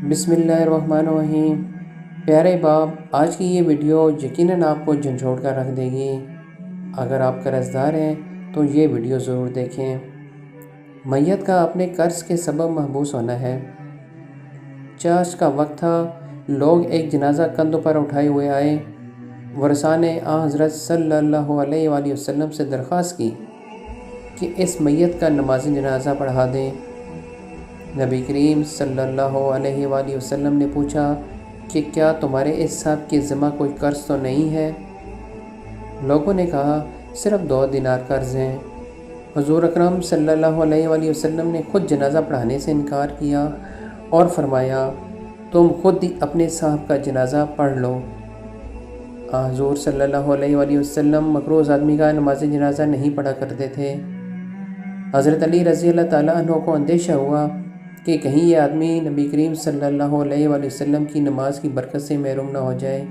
بسم اللہ الرحمن الرحیم۔ پیارے باپ، آج کی یہ ویڈیو یقیناً آپ کو جھنجھوڑ کر رکھ دے گی۔ اگر آپ قرض دار ہیں تو یہ ویڈیو ضرور دیکھیں۔ میت کا اپنے قرض کے سبب محبوس ہونا ہے۔ چاش کا وقت تھا، لوگ ایک جنازہ کندھوں پر اٹھائے ہوئے آئے۔ ورثاء نے حضرت صلی اللہ علیہ وآلہ وسلم سے درخواست کی کہ اس میت کا نماز جنازہ پڑھا دیں۔ نبی کریم صلی اللہ علیہ وآلہ وسلم نے پوچھا کہ کیا تمہارے اس صاحب کے ذمہ کوئی قرض تو نہیں ہے؟ لوگوں نے کہا صرف 2 دینار قرض ہیں۔ حضور اکرم صلی اللہ علیہ وآلہ وسلم نے خود جنازہ پڑھانے سے انکار کیا اور فرمایا تم خود ہی اپنے صاحب کا جنازہ پڑھ لو۔ حضور صلی اللہ علیہ وآلہ وسلم مقروض آدمی کا نماز جنازہ نہیں پڑھا کرتے تھے۔ حضرت علی رضی اللہ تعالیٰ عنہ کو اندیشہ ہوا کہ کہیں یہ آدمی نبی کریم صلی اللہ علیہ وآلہ وسلم کی نماز کی برکت سے محروم نہ ہو جائے۔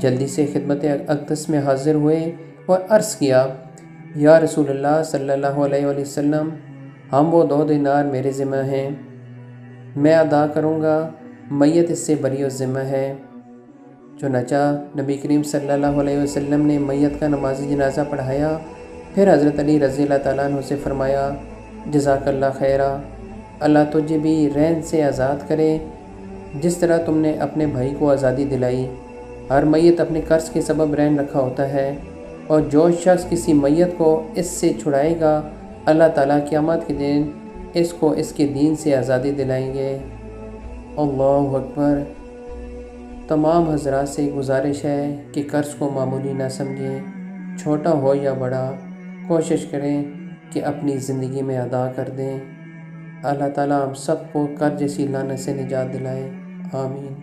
جلدی سے خدمت اقدس میں حاضر ہوئے اور عرض کیا یا رسول اللہ صلی اللہ علیہ وآلہ وسلم، ہم وہ 2 دینار میرے ذمہ ہیں، میں ادا کروں گا، میت اس سے بری و ذمہ ہے۔ چنانچہ نبی کریم صلی اللہ علیہ وسلم نے میت کا نماز جنازہ پڑھایا، پھر حضرت علی رضی اللہ تعالیٰ عنہ سے فرمایا جزاک اللہ خیرہ، اللہ تجھے بھی رہن سے آزاد کرے جس طرح تم نے اپنے بھائی کو آزادی دلائی۔ ہر میت اپنے قرض کے سبب رہن رکھا ہوتا ہے، اور جو شخص کسی میت کو اس سے چھڑائے گا اللہ تعالیٰ قیامت کے دن اس کو اس کے دین سے آزادی دلائیں گے۔ اللہ اکبر۔ تمام حضرات سے گزارش ہے کہ قرض کو معمولی نہ سمجھیں، چھوٹا ہو یا بڑا، کوشش کریں کہ اپنی زندگی میں ادا کر دیں۔ اللہ تعالیٰ ہم سب کو قرض جیسی لعنت سے نجات دلائے، آمین۔